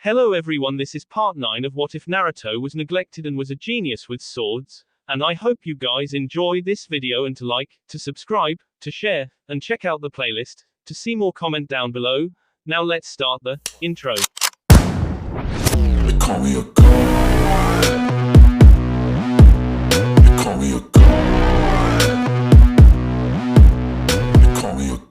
Hello everyone, this is part 9 of What If Naruto Was Neglected and Was a Genius with Swords, and I hope you guys enjoy this video and to like, to subscribe, to share, and check out the playlist, to see more comment down below. Now let's start the intro. They call me a god. They call me a god. They call me a god.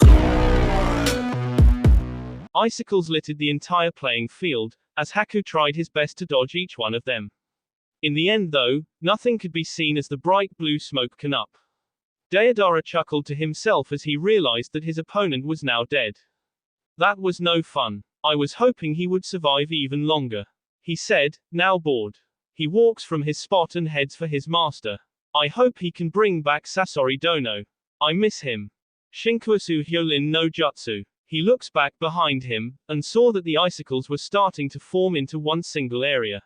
Icicles littered the entire playing field, as Haku tried his best to dodge each one of them. In the end though, nothing could be seen as the bright blue smoke came up. Deidara chuckled to himself as he realized that his opponent was now dead. That was no fun. I was hoping he would survive even longer, he said, now bored. He walks from his spot and heads for his master. I hope he can bring back Sasori Dono. I miss him. Shinkuasu Hyolin no Jutsu. He looks back behind him, and saw that the icicles were starting to form into one single area.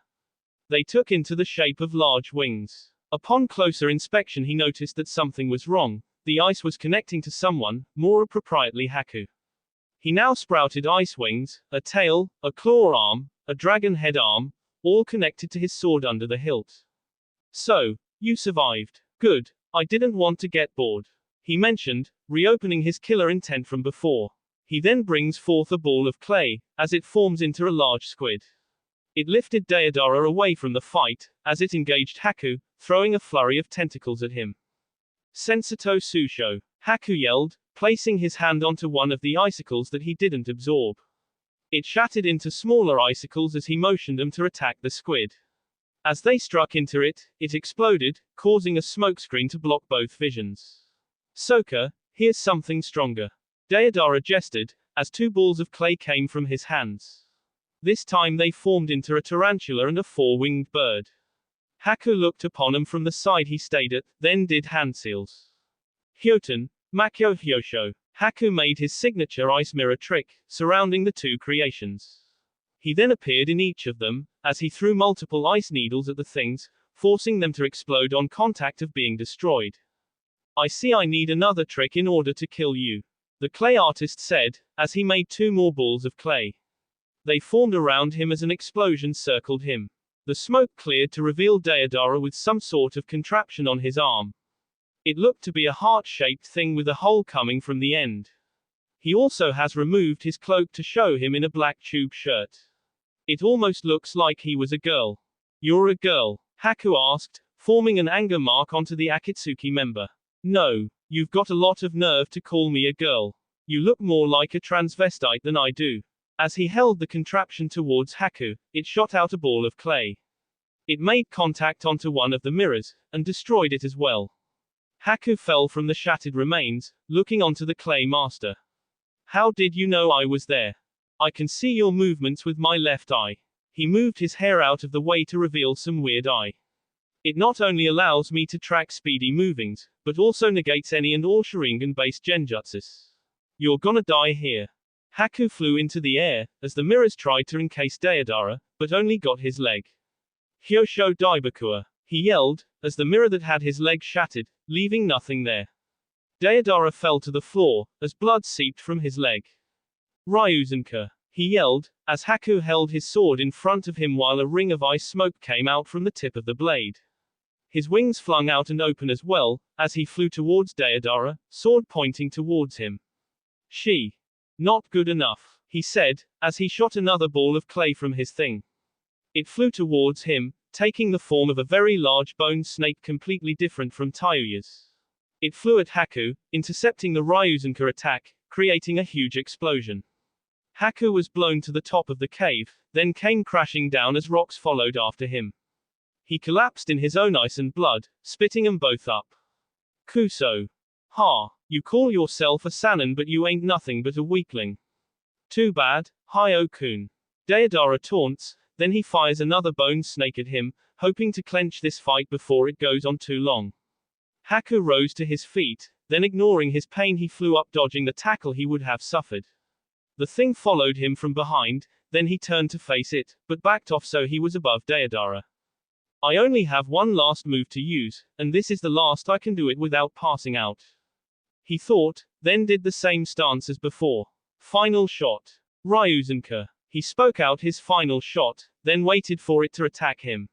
They took into the shape of large wings. Upon closer inspection he noticed that something was wrong. The ice was connecting to someone, more appropriately Haku. He now sprouted ice wings, a tail, a claw arm, a dragon head arm, all connected to his sword under the hilt. So, you survived. Good. I didn't want to get bored, he mentioned, reopening his killer intent from before. He then brings forth a ball of clay, as it forms into a large squid. It lifted Deidara away from the fight, as it engaged Haku, throwing a flurry of tentacles at him. Sensato Susho, Haku yelled, placing his hand onto one of the icicles that he didn't absorb. It shattered into smaller icicles as he motioned them to attack the squid. As they struck into it, it exploded, causing a smokescreen to block both visions. Soka, here's something stronger. Deidara gestured, as two balls of clay came from his hands. This time they formed into a tarantula and a four-winged bird. Haku looked upon them from the side he stayed at, then did hand seals. Hyoten, Makyo Hyosho. Haku made his signature ice mirror trick, surrounding the two creations. He then appeared in each of them, as he threw multiple ice needles at the things, forcing them to explode on contact of being destroyed. I see I need another trick in order to kill you, the clay artist said, as he made two more balls of clay. They formed around him as an explosion circled him. The smoke cleared to reveal Deidara with some sort of contraption on his arm. It looked to be a heart-shaped thing with a hole coming from the end. He also has removed his cloak to show him in a black tube shirt. It almost looks like he was a girl. You're a girl? Haku asked, forming an anger mark onto the Akatsuki member. No. You've got a lot of nerve to call me a girl. You look more like a transvestite than I do. As he held the contraption towards Haku, it shot out a ball of clay. It made contact onto one of the mirrors, and destroyed it as well. Haku fell from the shattered remains, looking onto the clay master. How did you know I was there? I can see your movements with my left eye. He moved his hair out of the way to reveal some weird eye. It not only allows me to track speedy movings, but also negates any and all Sharingan-based genjutsus. You're gonna die here. Haku flew into the air, as the mirrors tried to encase Deidara, but only got his leg. Hyosho Daibakua, he yelled, as the mirror that had his leg shattered, leaving nothing there. Deidara fell to the floor, as blood seeped from his leg. Ryuzenka, he yelled, as Haku held his sword in front of him while a ring of ice smoke came out from the tip of the blade. His wings flung out and open as well, as he flew towards Deidara, sword pointing towards him. She. Not good enough, he said, as he shot another ball of clay from his thing. It flew towards him, taking the form of a very large bone snake completely different from Tayuya's. It flew at Haku, intercepting the Ryuzenka attack, creating a huge explosion. Haku was blown to the top of the cave, then came crashing down as rocks followed after him. He collapsed in his own ice and blood, spitting them both up. Kuso. Ha, you call yourself a Sannin but you ain't nothing but a weakling. Too bad, Hyo-kun. Deidara taunts, then he fires another bone snake at him, hoping to clench this fight before it goes on too long. Haku rose to his feet, then ignoring his pain he flew up dodging the tackle he would have suffered. The thing followed him from behind, then he turned to face it, but backed off so he was above Deidara. I only have one last move to use, and this is the last I can do it without passing out. He thought, then did the same stance as before. Final shot. Ryuzenka. He spoke out his final shot, then waited for it to attack him.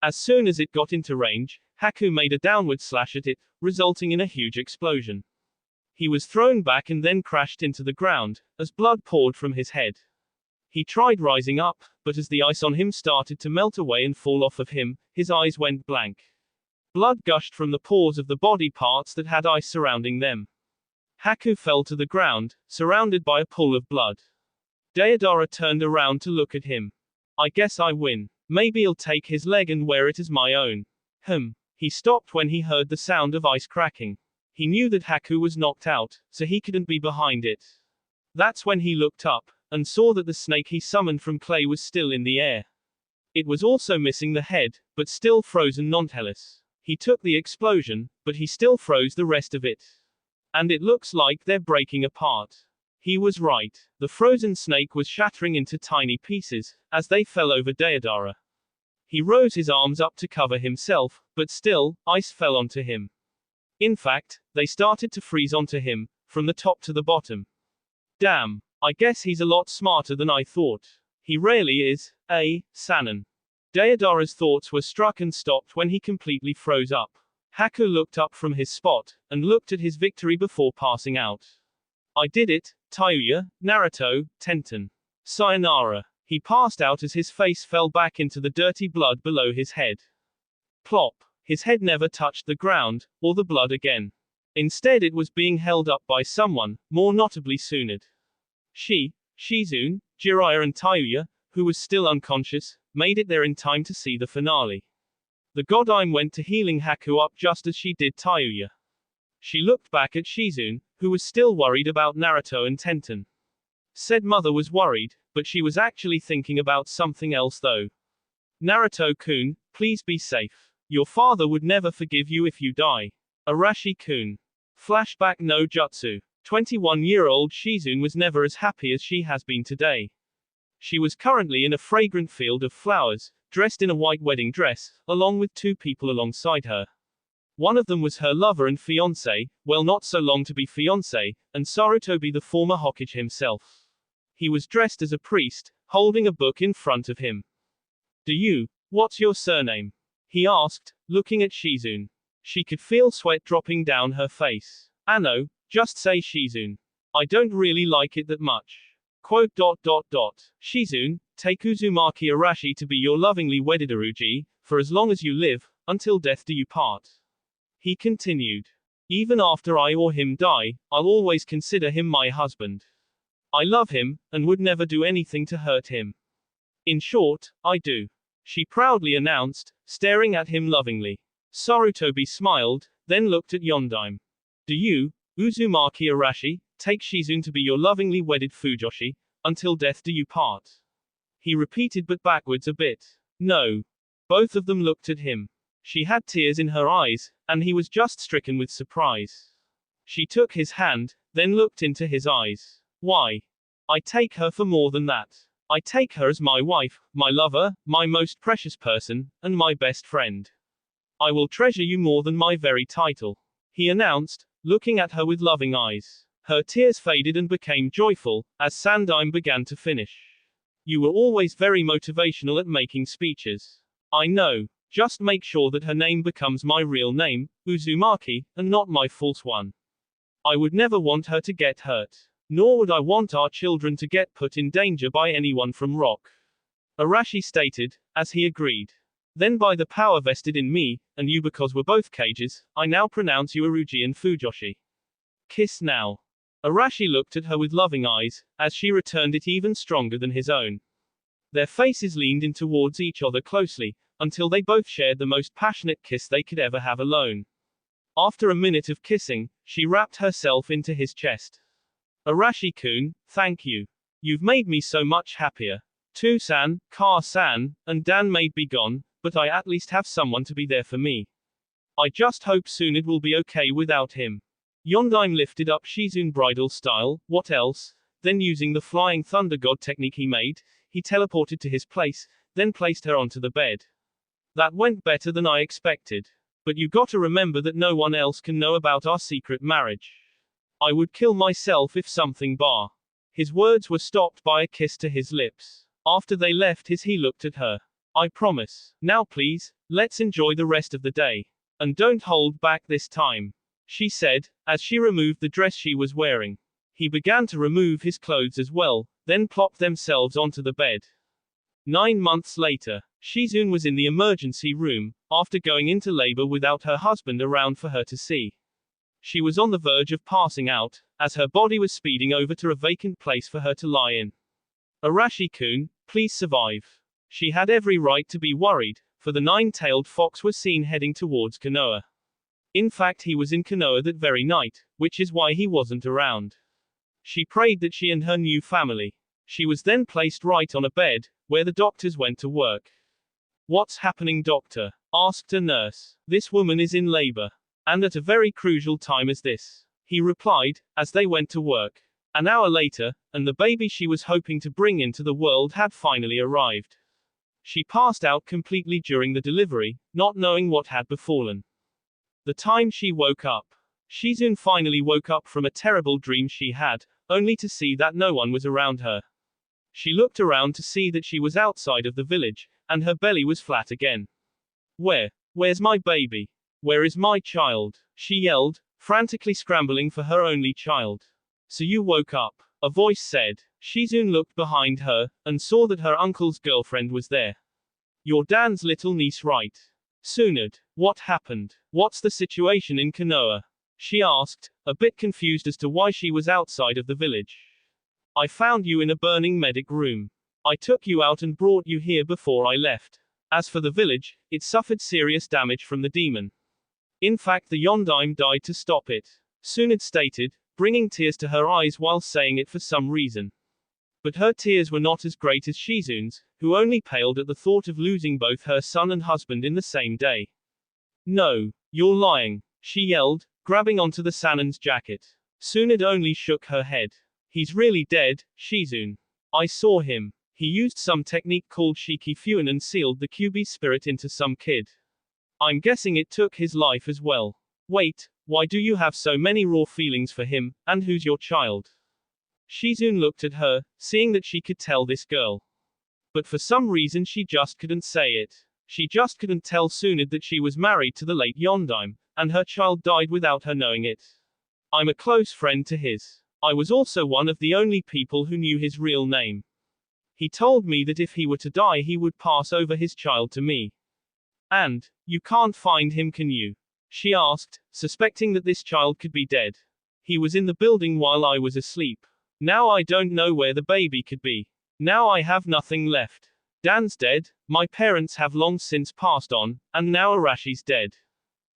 As soon as it got into range, Haku made a downward slash at it, resulting in a huge explosion. He was thrown back and then crashed into the ground, as blood poured from his head. He tried rising up, but as the ice on him started to melt away and fall off of him, his eyes went blank. Blood gushed from the pores of the body parts that had ice surrounding them. Haku fell to the ground, surrounded by a pool of blood. Deodara turned around to look at him. I guess I win. Maybe I'll take his leg and wear it as my own. He stopped when he heard the sound of ice cracking. He knew that Haku was knocked out, so he couldn't be behind it. That's when he looked up, and saw that the snake he summoned from clay was still in the air. It was also missing the head, but still frozen nonetheless. He took the explosion, but he still froze the rest of it. And it looks like they're breaking apart. He was right. The frozen snake was shattering into tiny pieces, as they fell over Deodara. He rose his arms up to cover himself, but still, ice fell onto him. In fact, they started to freeze onto him, from the top to the bottom. Damn, I guess he's a lot smarter than I thought. He really is, eh, Sannon? Deodara's thoughts were struck and stopped when he completely froze up. Haku looked up from his spot, and looked at his victory before passing out. I did it, Tayuya, Naruto, Tenten. Sayonara. He passed out as his face fell back into the dirty blood below his head. Plop. His head never touched the ground, or the blood again. Instead it was being held up by someone, more notably Tsunade. Shizune, Jiraiya and Tayuya, who was still unconscious, made it there in time to see the finale. The Godime went to healing Haku up just as she did Tayuya. She looked back at Shizune, who was still worried about Naruto and Tenten. Said mother was worried, but she was actually thinking about something else though. Naruto-kun, please be safe. Your father would never forgive you if you die. Arashi-kun. Flashback no jutsu. 21-year-old Shizune was never as happy as she has been today. She was currently in a fragrant field of flowers, dressed in a white wedding dress, along with two people alongside her. One of them was her lover and fiancé, well not so long to be fiancé, and Sarutobi the former Hokage himself. He was dressed as a priest, holding a book in front of him. What's your surname? He asked, looking at Shizune. She could feel sweat dropping down her face. Ano, just say Shizune. I don't really like it that much. Quote. Shizune, take Uzumaki Arashi to be your lovingly wedded Uruji, for as long as you live, until death do you part. He continued. Even after I or him die, I'll always consider him my husband. I love him, and would never do anything to hurt him. In short, I do. She proudly announced, staring at him lovingly. Sarutobi smiled, then looked at Yondaime. Do you, Uzumaki Arashi, take Shizune to be your lovingly wedded Fujoshi, until death do you part? He repeated but backwards a bit. No. Both of them looked at him. She had tears in her eyes, and he was just stricken with surprise. She took his hand, then looked into his eyes. Why? I take her for more than that. I take her as my wife, my lover, my most precious person, and my best friend. I will treasure you more than my very title. He announced, looking at her with loving eyes. Her tears faded and became joyful, as Sandaime began to finish. You were always very motivational at making speeches. I know. Just make sure that her name becomes my real name, Uzumaki, and not my false one. I would never want her to get hurt. Nor would I want our children to get put in danger by anyone from Rock. Arashi stated, as he agreed. Then by the power vested in me, and you because we're both cages, I now pronounce you Uruji and Fujoshi. Kiss now. Arashi looked at her with loving eyes, as she returned it even stronger than his own. Their faces leaned in towards each other closely, until they both shared the most passionate kiss they could ever have alone. After a minute of kissing, she wrapped herself into his chest. Arashi-kun, thank you. You've made me so much happier. Tu-san, Ka-san, and Dan may be gone, but I at least have someone to be there for me. I just hope soon it will be okay without him. Yondaime lifted up Shizune bridal style, what else? Then using the flying thunder god technique he made, he teleported to his place, then placed her onto the bed. That went better than I expected. But you gotta remember that no one else can know about our secret marriage. I would kill myself if something bar. His words were stopped by a kiss to his lips. After they left he looked at her. I promise. Now please, let's enjoy the rest of the day. And don't hold back this time, she said, as she removed the dress she was wearing. He began to remove his clothes as well, then plopped themselves onto the bed. 9 months later, Shizune was in the emergency room, after going into labor without her husband around for her to see. She was on the verge of passing out, as her body was speeding over to a vacant place for her to lie in. Arashi-kun, please survive. She had every right to be worried, for the 9-tailed fox was seen heading towards Konoha. In fact, he was in Konoha that very night, which is why he wasn't around. She prayed that she and her new family. She was then placed right on a bed, where the doctors went to work. What's happening, doctor? Asked a nurse. This woman is in labor. And at a very crucial time as this, he replied, as they went to work. An hour later, and the baby she was hoping to bring into the world had finally arrived. She passed out completely during the delivery, not knowing what had befallen. The time she woke up. Shizune finally woke up from a terrible dream she had, only to see that no one was around her. She looked around to see that she was outside of the village, and her belly was flat again. Where's my baby? Where is my child? She yelled, frantically scrambling for her only child. So you woke up, a voice said. Shizune looked behind her, and saw that her uncle's girlfriend was there. You're Dan's little niece, right? Tsunade, what happened? What's the situation in Konoha? She asked, a bit confused as to why she was outside of the village. I found you in a burning medic room. I took you out and brought you here before I left. As for the village, it suffered serious damage from the demon. In fact, the Yondaime died to stop it, Tsunade stated, bringing tears to her eyes while saying it for some reason. But her tears were not as great as Shizune's, who only paled at the thought of losing both her son and husband in the same day. No, you're lying, she yelled, grabbing onto the Sannin's jacket. Tsunade only shook her head. He's really dead, Shizune. I saw him. He used some technique called Shiki Fuin and sealed the QB spirit into some kid. I'm guessing it took his life as well. Wait, why do you have so many raw feelings for him, and who's your child? Shizune looked at her, seeing that she could tell this girl. But for some reason she just couldn't say it. She just couldn't tell Tsunade that she was married to the late Yondaime, and her child died without her knowing it. I'm a close friend to his. I was also one of the only people who knew his real name. He told me that if he were to die he would pass over his child to me. And, you can't find him, can you? She asked, suspecting that this child could be dead. He was in the building while I was asleep. Now I don't know where the baby could be. Now I have nothing left. Dan's dead, my parents have long since passed on, and now Arashi's dead.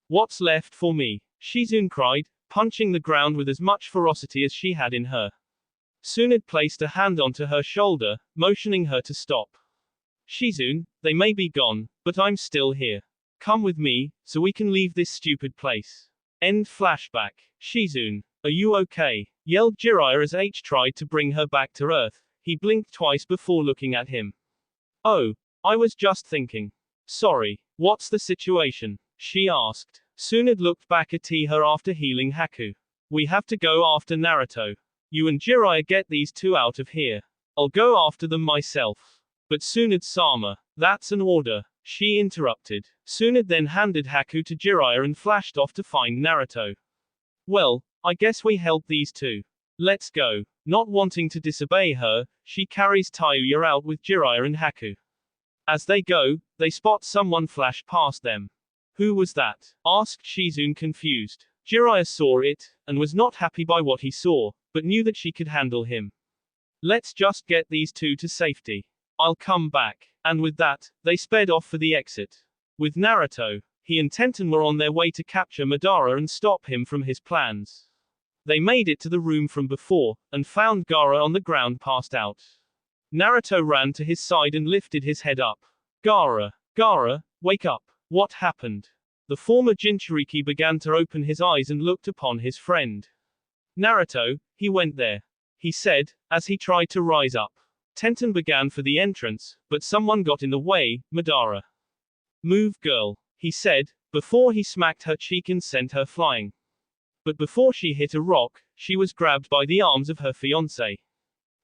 What's left for me? Shizune cried, punching the ground with as much ferocity as she had in her. Tsunade placed a hand onto her shoulder, motioning her to stop. Shizune, they may be gone, but I'm still here. Come with me, so we can leave this stupid place. End flashback. Shizune, are you okay? Yelled Jiraiya as H tried to bring her back to Earth. He blinked twice before looking at him. Oh, I was just thinking. Sorry, what's the situation? She asked. Tsunade looked back at her after healing Haku. We have to go after Naruto. You and Jiraiya get these two out of here. I'll go after them myself. But Tsunade-sama, that's an order, she interrupted. Tsunade then handed Haku to Jiraiya and flashed off to find Naruto. Well, I guess we help these two. Let's go. Not wanting to disobey her, she carries Tayuya out with Jiraiya and Haku. As they go, they spot someone flash past them. Who was that? Asked Shizune confused. Jiraiya saw it, and was not happy by what he saw, but knew that she could handle him. Let's just get these two to safety. I'll come back. And with that, they sped off for the exit. With Naruto, he and Tenten were on their way to capture Madara and stop him from his plans. They made it to the room from before, and found Gaara on the ground passed out. Naruto ran to his side and lifted his head up. Gaara, wake up. What happened? The former Jinchuriki began to open his eyes and looked upon his friend. Naruto, he went there. He said, as he tried to rise up. Tenten began for the entrance, but someone got in the way. Madara. Move, girl, he said, before he smacked her cheek and sent her flying. But before she hit a rock, she was grabbed by the arms of her fiancé.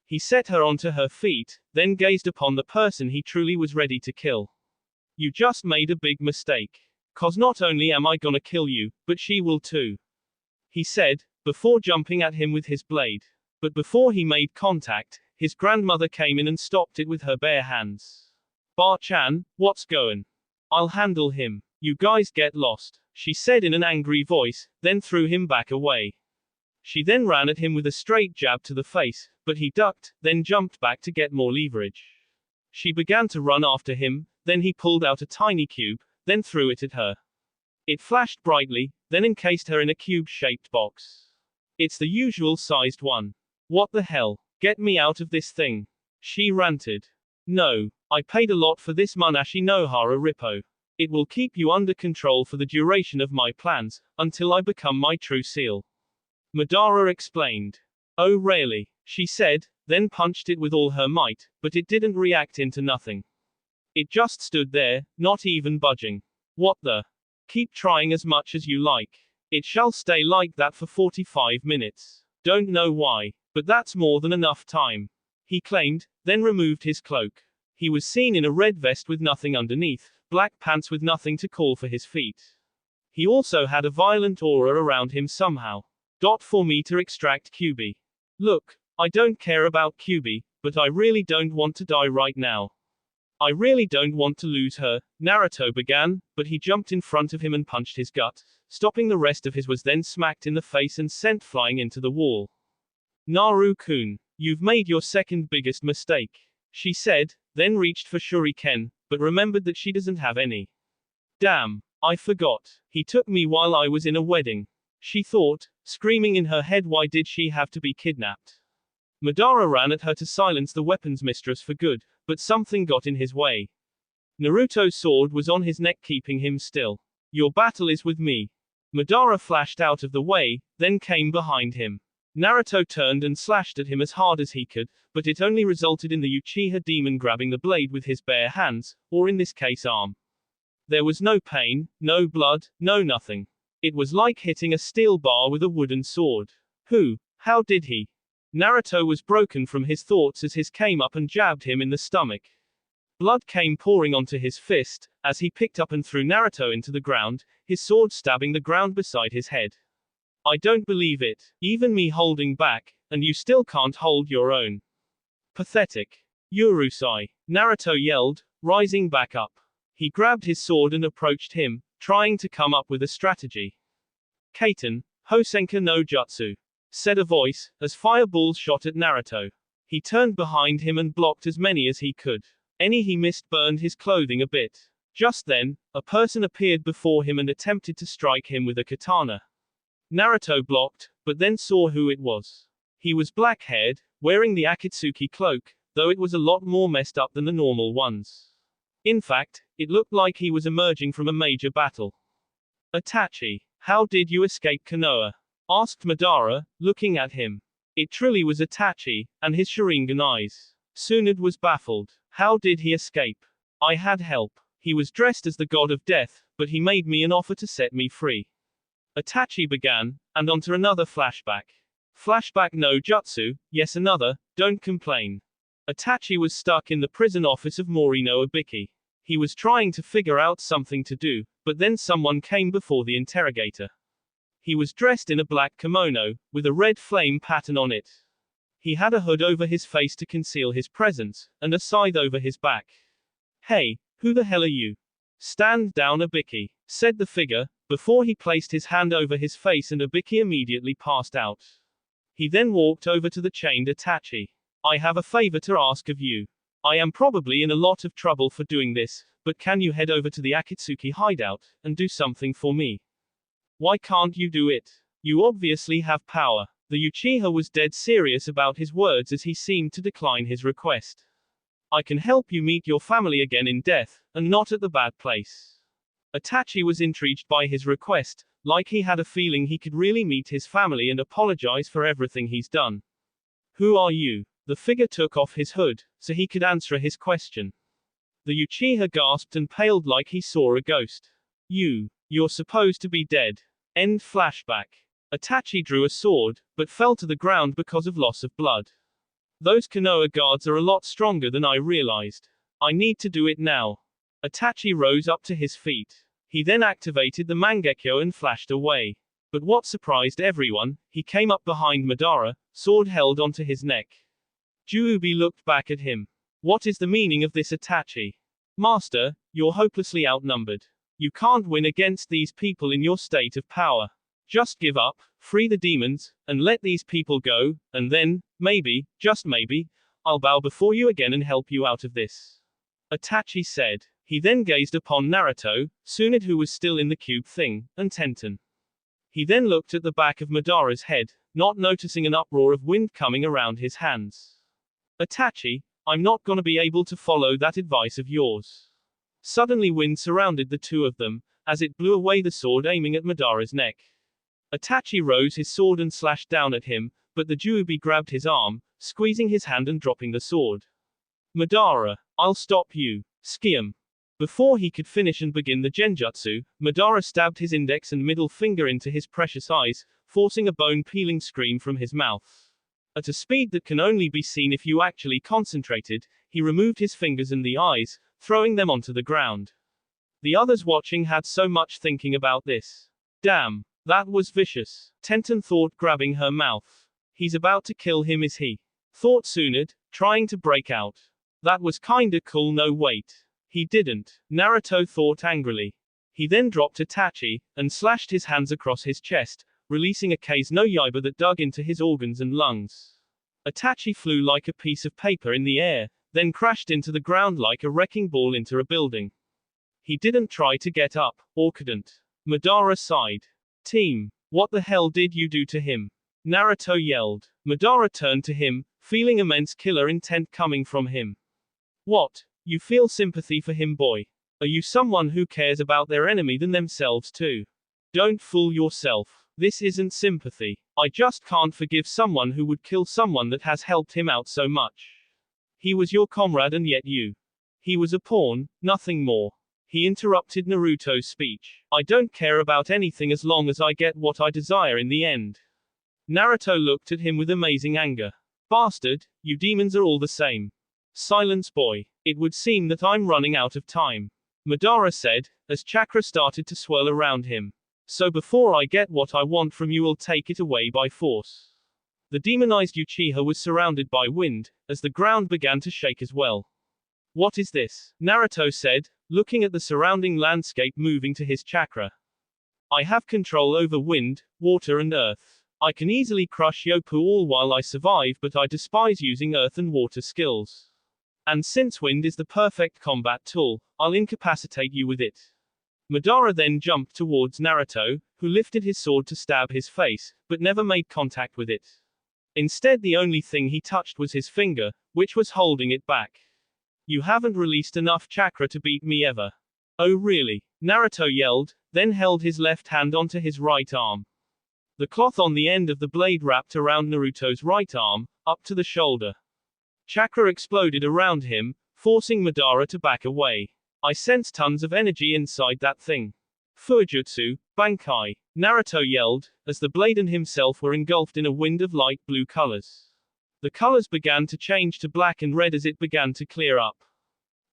He set her onto her feet, then gazed upon the person he truly was ready to kill. You just made a big mistake. 'Cause not only am I gonna kill you, but she will too. He said, before jumping at him with his blade. But before he made contact, his grandmother came in and stopped it with her bare hands. Ba-chan, what's goin'? I'll handle him. You guys get lost, she said in an angry voice, then threw him back away. She then ran at him with a straight jab to the face, but he ducked, then jumped back to get more leverage. She began to run after him, then he pulled out a tiny cube, then threw it at her. It flashed brightly, then encased her in a cube-shaped box. It's the usual sized one. What the hell? Get me out of this thing. She ranted. No. I paid a lot for this Munashi Nohara Rippo. It will keep you under control for the duration of my plans, until I become my true seal. Madara explained. Oh really? She said, then punched it with all her might, but it didn't react into nothing. It just stood there, not even budging. What the? Keep trying as much as you like. It shall stay like that for 45 minutes. Don't know why, but that's more than enough time. He claimed, then removed his cloak. He was seen in a red vest with nothing underneath, black pants with nothing to call for his feet. He also had a violent aura around him somehow. For me to extract QB. Look, I don't care about QB, but I really don't want to die right now. I really don't want to lose her, Naruto began, but he jumped in front of him and punched his gut, stopping the rest of his was then smacked in the face and sent flying into the wall. Naru-kun, you've made your second biggest mistake, she said, then reached for shuriken, but remembered that she doesn't have any. Damn, I forgot. He took me while I was in a wedding. She thought, screaming in her head, why did she have to be kidnapped? Madara ran at her to silence the weapons mistress for good, but something got in his way. Naruto's sword was on his neck keeping him still. Your battle is with me. Madara flashed out of the way, then came behind him. Naruto turned and slashed at him as hard as he could, but it only resulted in the Uchiha demon grabbing the blade with his bare hands, or in this case arm. There was no pain, no blood, no nothing. It was like hitting a steel bar with a wooden sword. How did he? Naruto was broken from his thoughts as his came up and jabbed him in the stomach. Blood came pouring onto his fist, as he picked up and threw Naruto into the ground, his sword stabbing the ground beside his head. I don't believe it, even me holding back, and you still can't hold your own. Pathetic. Urusai. Naruto yelled, rising back up. He grabbed his sword and approached him, trying to come up with a strategy. Kaiten, Hosenka no Jutsu, said a voice, as fireballs shot at Naruto. He turned behind him and blocked as many as he could. Any he missed burned his clothing a bit. Just then, a person appeared before him and attempted to strike him with a katana. Naruto blocked, but then saw who it was. He was black-haired, wearing the Akatsuki cloak, though it was a lot more messed up than the normal ones. In fact, it looked like he was emerging from a major battle. Itachi, how did you escape Konoha? Asked Madara, looking at him. It truly was Itachi, and his Sharingan eyes. Tsunade was baffled. How did he escape? I had help. He was dressed as the god of death, but he made me an offer to set me free. Itachi began, and onto another flashback. Flashback no jutsu, yes another, don't complain. Itachi was stuck in the prison office of Morino Ibiki. He was trying to figure out something to do, but then someone came before the interrogator. He was dressed in a black kimono, with a red flame pattern on it. He had a hood over his face to conceal his presence, and a scythe over his back. Hey, who the hell are you? Stand down Ibiki, said the figure, before he placed his hand over his face and Ibiki immediately passed out. He then walked over to the chained Itachi. I have a favor to ask of you. I am probably in a lot of trouble for doing this, but can you head over to the Akatsuki hideout, and do something for me? Why can't you do it? You obviously have power. The Uchiha was dead serious about his words as he seemed to decline his request. I can help you meet your family again in death, and not at the bad place. Itachi was intrigued by his request, like he had a feeling he could really meet his family and apologize for everything he's done. Who are you? The figure took off his hood, so he could answer his question. The Uchiha gasped and paled like he saw a ghost. You're supposed to be dead. End flashback. Itachi drew a sword, but fell to the ground because of loss of blood. Those Konoha guards are a lot stronger than I realized. I need to do it now. Itachi rose up to his feet. He then activated the Mangekyo and flashed away. But what surprised everyone, he came up behind Madara, sword held onto his neck. Juubi looked back at him. What is the meaning of this, Itachi? Master, you're hopelessly outnumbered. You can't win against these people in your state of power. Just give up, free the demons, and let these people go, and then, maybe, just maybe, I'll bow before you again and help you out of this. Itachi said. He then gazed upon Naruto, Tsunade who was still in the cube thing, and Tenten. He then looked at the back of Madara's head, not noticing an uproar of wind coming around his hands. Itachi, I'm not gonna be able to follow that advice of yours. Suddenly wind surrounded the two of them, as it blew away the sword aiming at Madara's neck. Itachi rose his sword and slashed down at him, but the Juubi grabbed his arm, squeezing his hand and dropping the sword. Madara, I'll stop you. Skium. Before he could finish and begin the genjutsu, Madara stabbed his index and middle finger into his precious eyes, forcing a bone-peeling scream from his mouth. At a speed that can only be seen if you actually concentrated, he removed his fingers and the eyes, throwing them onto the ground. The others watching had so much thinking about this. Damn, that was vicious, Tenten thought, grabbing her mouth. He's about to kill him, is he? Thought Tsunade, trying to break out. That was kinda cool. No wait. He didn't, Naruto thought angrily. He then dropped Itachi, and slashed his hands across his chest, releasing a Kase no Yaiba that dug into his organs and lungs. Itachi flew like a piece of paper in the air, then crashed into the ground like a wrecking ball into a building. He didn't try to get up, or couldn't. Madara sighed. Team, what the hell did you do to him? Naruto yelled. Madara turned to him, feeling immense killer intent coming from him. What? You feel sympathy for him, boy? Are you someone who cares about their enemy than themselves too? Don't fool yourself. This isn't sympathy. I just can't forgive someone who would kill someone that has helped him out so much. He was your comrade and yet you. He was a pawn, nothing more. He interrupted Naruto's speech. I don't care about anything as long as I get what I desire in the end. Naruto looked at him with amazing anger. Bastard, you demons are all the same. Silence, boy. It would seem that I'm running out of time. Madara said, as chakra started to swirl around him. So before I get what I want from you, I'll take it away by force. The demonized Uchiha was surrounded by wind, as the ground began to shake as well. What is this? Naruto said, looking at the surrounding landscape moving to his chakra. I have control over wind, water and earth. I can easily crush Yopu all while I survive, but I despise using earth and water skills. And since wind is the perfect combat tool, I'll incapacitate you with it. Madara then jumped towards Naruto, who lifted his sword to stab his face, but never made contact with it. Instead, the only thing he touched was his finger, which was holding it back. You haven't released enough chakra to beat me ever. Oh really? Naruto yelled, then held his left hand onto his right arm. The cloth on the end of the blade wrapped around Naruto's right arm, up to the shoulder. Chakra exploded around him, forcing Madara to back away. I sense tons of energy inside that thing. Fujutsu, Bankai, Naruto yelled, as the blade and himself were engulfed in a wind of light blue colors. The colors began to change to black and red as it began to clear up.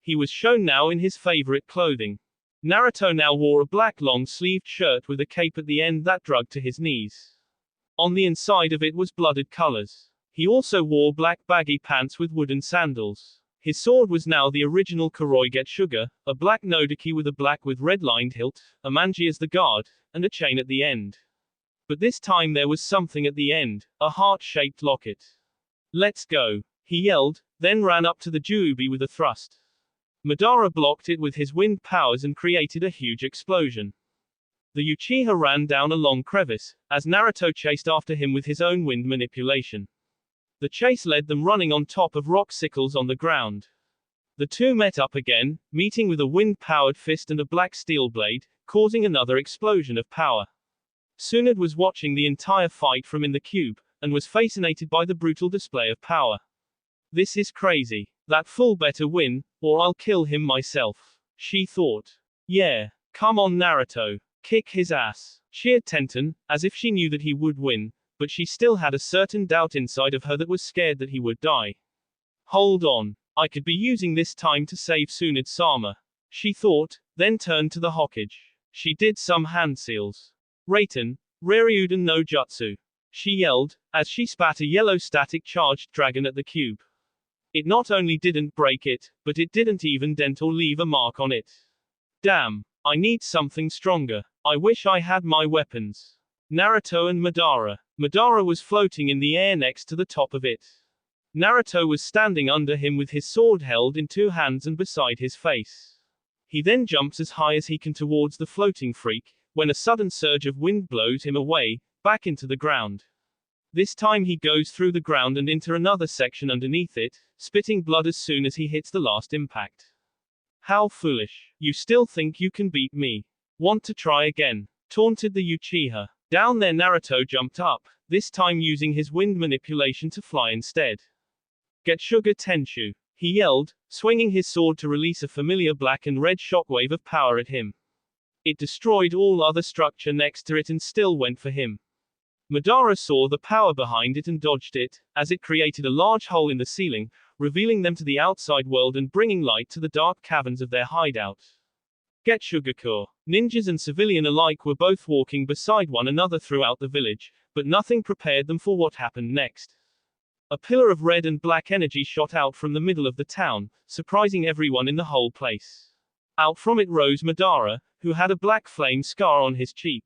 He was shown now in his favorite clothing. Naruto now wore a black long-sleeved shirt with a cape at the end that dragged to his knees. On the inside of it was blooded colors. He also wore black baggy pants with wooden sandals. His sword was now the original Kuroi Getsuga, a black Nodaki with a black with red-lined hilt, a manji as the guard, and a chain at the end. But this time there was something at the end, a heart-shaped locket. Let's go, he yelled, then ran up to the Juubi with a thrust. Madara blocked it with his wind powers and created a huge explosion. The Uchiha ran down a long crevice, as Naruto chased after him with his own wind manipulation. The chase led them running on top of rock sickles on the ground. The two met up again, meeting with a wind-powered fist and a black steel blade, causing another explosion of power. Tsunade was watching the entire fight from in the cube, and was fascinated by the brutal display of power. This is crazy. That fool better win, or I'll kill him myself, she thought. Yeah, come on Naruto, kick his ass, cheered Tenten, as if she knew that he would win, but she still had a certain doubt inside of her that was scared that he would die. Hold on. I could be using this time to save Tsunade-sama, she thought, then turned to the Hokage. She did some hand seals. Raiten, Reryuden no Jutsu, she yelled, as she spat a yellow static charged dragon at the cube. It not only didn't break it, but it didn't even dent or leave a mark on it. Damn, I need something stronger. I wish I had my weapons. Naruto and Madara. Madara was floating in the air next to the top of it. Naruto was standing under him with his sword held in two hands and beside his face. He then jumps as high as he can towards the floating freak, when a sudden surge of wind blows him away, back into the ground. This time he goes through the ground and into another section underneath it, spitting blood as soon as he hits the last impact. How foolish. You still think you can beat me? Want to try again? Taunted the Uchiha. Down there Naruto jumped up, this time using his wind manipulation to fly instead. Get Sugar Tenshu, he yelled, swinging his sword to release a familiar black and red shockwave of power at him. It destroyed all other structure next to it and still went for him. Madara saw the power behind it and dodged it, as it created a large hole in the ceiling, revealing them to the outside world and bringing light to the dark caverns of their hideout. Get Sugaku. Ninjas and civilian alike were both walking beside one another throughout the village, but nothing prepared them for what happened next. A pillar of red and black energy shot out from the middle of the town, surprising everyone in the whole place. Out from it rose Madara, who had a black flame scar on his cheek.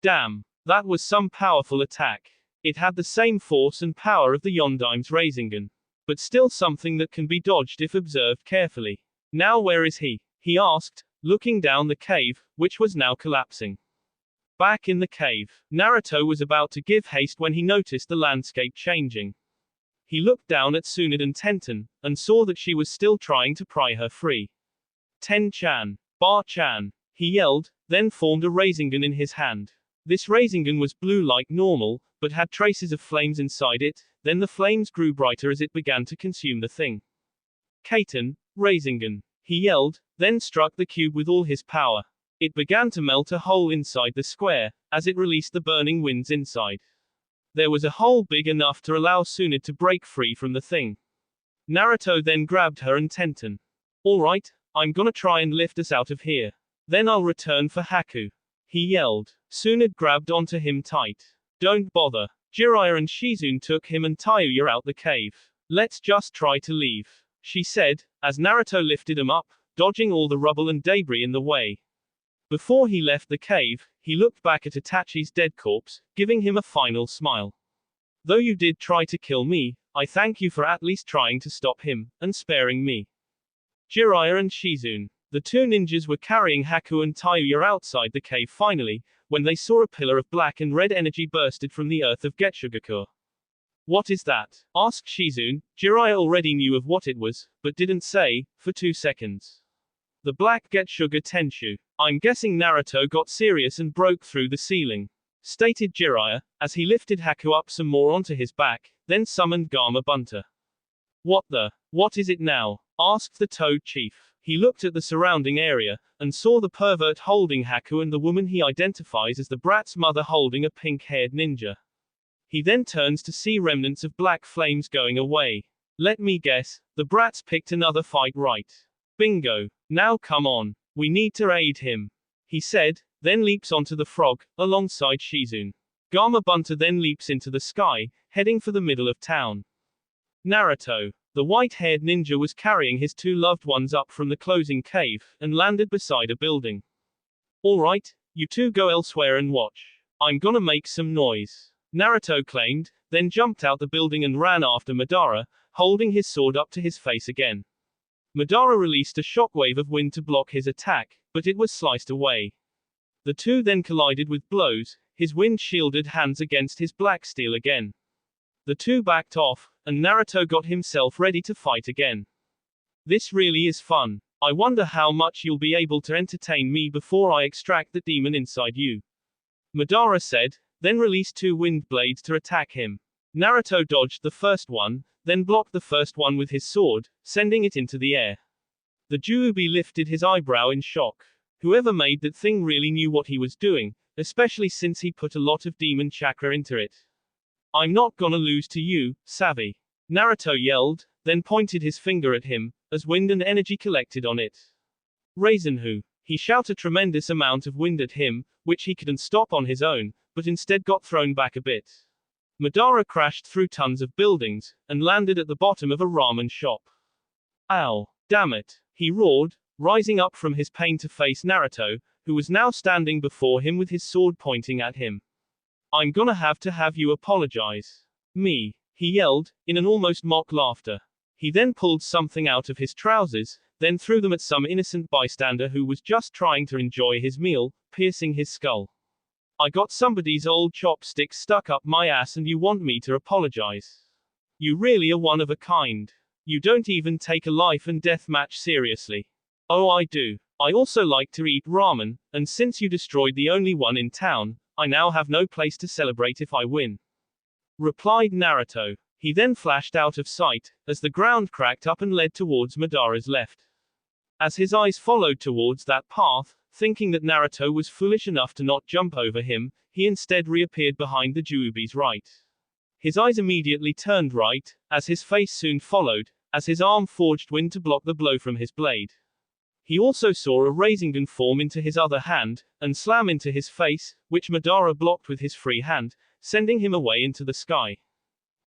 Damn, that was some powerful attack. It had the same force and power of the Yondaim's Rasengan. But still something that can be dodged if observed carefully. Now where is he? He asked, looking down the cave, which was now collapsing. Back in the cave, Naruto was about to give haste when he noticed the landscape changing. He looked down at Tsunade and Tenten, and saw that she was still trying to pry her free. Ten-chan, Bar-chan, he yelled, then formed a Rasengan in his hand. This Rasengan was blue like normal, but had traces of flames inside it, then the flames grew brighter as it began to consume the thing. Kaiten, Rasengan, he yelled, then struck the cube with all his power. It began to melt a hole inside the square, as it released the burning winds inside. There was a hole big enough to allow Tsunade to break free from the thing. Naruto then grabbed her and Tenten. Alright, I'm gonna try and lift us out of here. Then I'll return for Haku. He yelled. Tsunade grabbed onto him tight. Don't bother. Jiraiya and Shizune took him and Tayuya out the cave. Let's just try to leave, she said, as Naruto lifted him up, dodging all the rubble and debris in the way. Before he left the cave, he looked back at Itachi's dead corpse, giving him a final smile. Though you did try to kill me, I thank you for at least trying to stop him, and sparing me. Jiraiya and Shizune. The two ninjas were carrying Haku and Tayuya outside the cave finally, when they saw a pillar of black and red energy bursted from the earth of Getsugaku. What is that? Asked Shizune. Jiraiya already knew of what it was, but didn't say, for 2 seconds. The black Getsuga Tenshu. I'm guessing Naruto got serious and broke through the ceiling, stated Jiraiya, as he lifted Haku up some more onto his back, then summoned Gama Bunta. What is it now? Asked the Toad Chief. He looked at the surrounding area, and saw the pervert holding Haku and the woman he identifies as the brat's mother holding a pink-haired ninja. He then turns to see remnants of black flames going away. Let me guess, the brats picked another fight right. Bingo. Now come on. We need to aid him, he said, then leaps onto the frog, alongside Shizune. Gama Bunta then leaps into the sky, heading for the middle of town. Naruto. The white-haired ninja was carrying his two loved ones up from the closing cave, and landed beside a building. Alright, you two go elsewhere and watch. I'm gonna make some noise, Naruto claimed, then jumped out the building and ran after Madara, holding his sword up to his face again. Madara released a shockwave of wind to block his attack, but it was sliced away. The two then collided with blows, his wind-shielded hands against his black steel again. The two backed off, and Naruto got himself ready to fight again. This really is fun. I wonder how much you'll be able to entertain me before I extract the demon inside you, Madara said, then released two wind blades to attack him. Naruto dodged the first one, then blocked the first one with his sword, sending it into the air. The Juubi lifted his eyebrow in shock. Whoever made that thing really knew what he was doing, especially since he put a lot of demon chakra into it. I'm not gonna lose to you, savvy. Naruto yelled, then pointed his finger at him, as wind and energy collected on it. Raisenhu. He shouted a tremendous amount of wind at him, which he couldn't stop on his own, but instead got thrown back a bit. Madara crashed through tons of buildings, and landed at the bottom of a ramen shop. Ow. Damn it. He roared, rising up from his pain to face Naruto, who was now standing before him with his sword pointing at him. I'm gonna have to have you apologize. Me. He yelled, in an almost mock laughter. He then pulled something out of his trousers, then threw them at some innocent bystander who was just trying to enjoy his meal, piercing his skull. I got somebody's old chopstick stuck up my ass and you want me to apologize? You really are one of a kind. You don't even take a life and death match seriously. Oh, I do. I also like to eat ramen, and since you destroyed the only one in town, I now have no place to celebrate if I win. Replied Naruto. He then flashed out of sight, as the ground cracked up and led towards Madara's left. As his eyes followed towards that path, thinking that Naruto was foolish enough to not jump over him, he instead reappeared behind the Juubi's right. His eyes immediately turned right, as his face soon followed, as his arm forged wind to block the blow from his blade. He also saw a Rasengan form into his other hand, and slam into his face, which Madara blocked with his free hand, sending him away into the sky.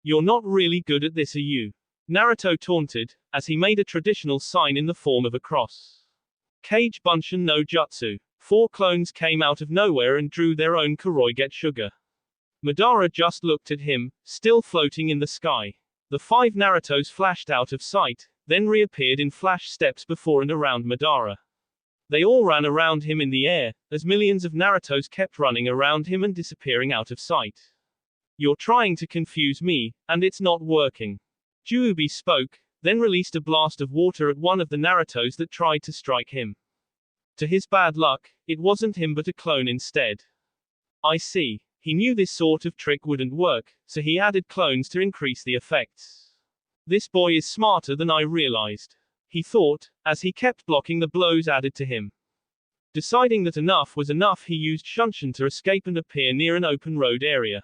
You're not really good at this, are you? Naruto taunted, as he made a traditional sign in the form of a cross. Kage Bunshin no Jutsu. 4 clones came out of nowhere and drew their own Kuroiget sugar. Madara just looked at him, still floating in the sky. The 5 Narutos flashed out of sight, then reappeared in flash steps before and around Madara. They all ran around him in the air, as millions of Narutos kept running around him and disappearing out of sight. You're trying to confuse me, and it's not working. Juubi spoke, then released a blast of water at one of the Narutos that tried to strike him. To his bad luck, it wasn't him but a clone instead. I see. He knew this sort of trick wouldn't work, so he added clones to increase the effects. This boy is smarter than I realized. He thought, as he kept blocking the blows added to him. Deciding that enough was enough, he used Shunshin to escape and appear near an open road area.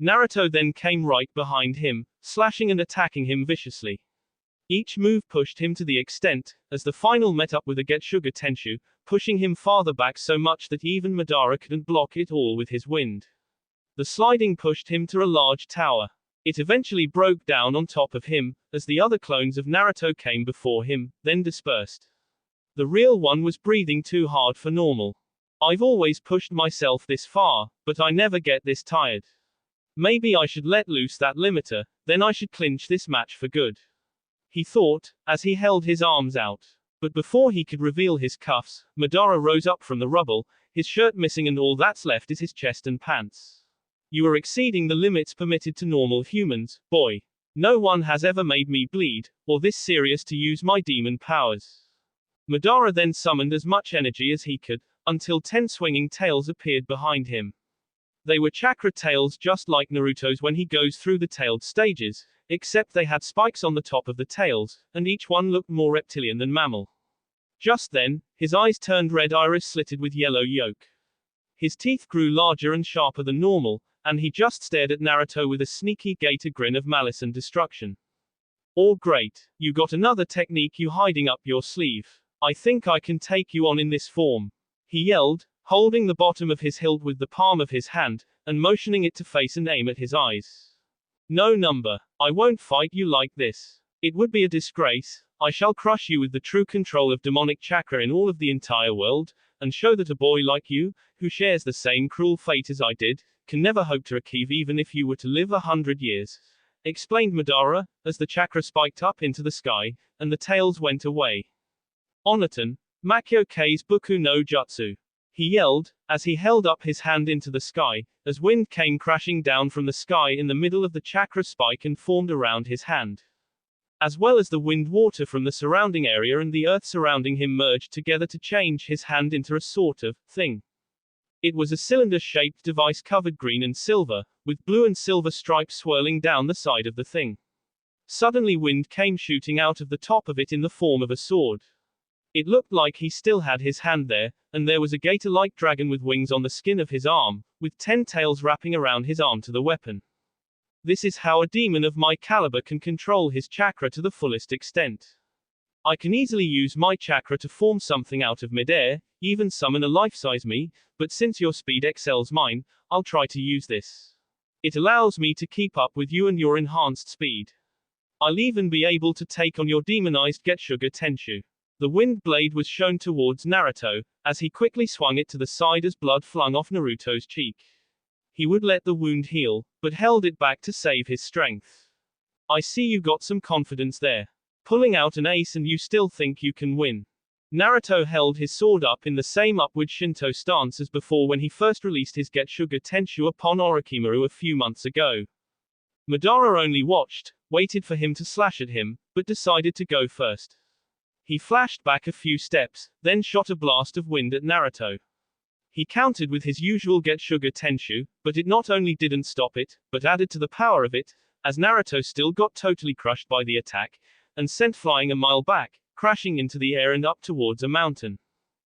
Naruto then came right behind him, slashing and attacking him viciously. Each move pushed him to the extent, as the final met up with a Getsuga Tenshu, pushing him farther back so much that even Madara couldn't block it all with his wind. The sliding pushed him to a large tower. It eventually broke down on top of him, as the other clones of Naruto came before him, then dispersed. The real one was breathing too hard for normal. I've always pushed myself this far, but I never get this tired. Maybe I should let loose that limiter, then I should clinch this match for good. He thought, as he held his arms out. But before he could reveal his cuffs, Madara rose up from the rubble, his shirt missing and all that's left is his chest and pants. You are exceeding the limits permitted to normal humans, boy. No one has ever made me bleed, or this serious to use my demon powers. Madara then summoned as much energy as he could, until 10 swinging tails appeared behind him. They were chakra tails just like Naruto's when he goes through the tailed stages, except they had spikes on the top of the tails, and each one looked more reptilian than mammal. Just then, his eyes turned red, iris slitted with yellow yolk. His teeth grew larger and sharper than normal, and he just stared at Naruto with a sneaky gator grin of malice and destruction. Oh great, you got another technique you hiding up your sleeve. I think I can take you on in this form. He yelled, holding the bottom of his hilt with the palm of his hand, and motioning it to face and aim at his eyes. No number. I won't fight you like this. It would be a disgrace. I shall crush you with the true control of demonic chakra in all of the entire world, and show that a boy like you, who shares the same cruel fate as I did, can never hope to achieve even if you were to live 100 years. Explained Madara, as the chakra spiked up into the sky, and the tails went away. Onotan, Makyo Kei's Buku no Jutsu. He yelled, as he held up his hand into the sky, as wind came crashing down from the sky in the middle of the chakra spike and formed around his hand. As well as the wind, water from the surrounding area and the earth surrounding him merged together to change his hand into a sort of thing. It was a cylinder-shaped device covered green and silver, with blue and silver stripes swirling down the side of the thing. Suddenly wind came shooting out of the top of it in the form of a sword. It looked like he still had his hand there, and there was a gator-like dragon with wings on the skin of his arm, with 10 tails wrapping around his arm to the weapon. This is how a demon of my caliber can control his chakra to the fullest extent. I can easily use my chakra to form something out of midair, even summon a life-size me, but since your speed excels mine, I'll try to use this. It allows me to keep up with you and your enhanced speed. I'll even be able to take on your demonized Getsuga Tenshu. The wind blade was shown towards Naruto, as he quickly swung it to the side as blood flung off Naruto's cheek. He would let the wound heal, but held it back to save his strength. I see you got some confidence there. Pulling out an ace and you still think you can win. Naruto held his sword up in the same upward Shinto stance as before when he first released his Getsuga Tenshu upon Orochimaru a few months ago. Madara only watched, waited for him to slash at him, but decided to go first. He flashed back a few steps, then shot a blast of wind at Naruto. He countered with his usual Getsuga Tenshu, but it not only didn't stop it, but added to the power of it, as Naruto still got totally crushed by the attack, and sent flying a mile back, crashing into the air and up towards a mountain.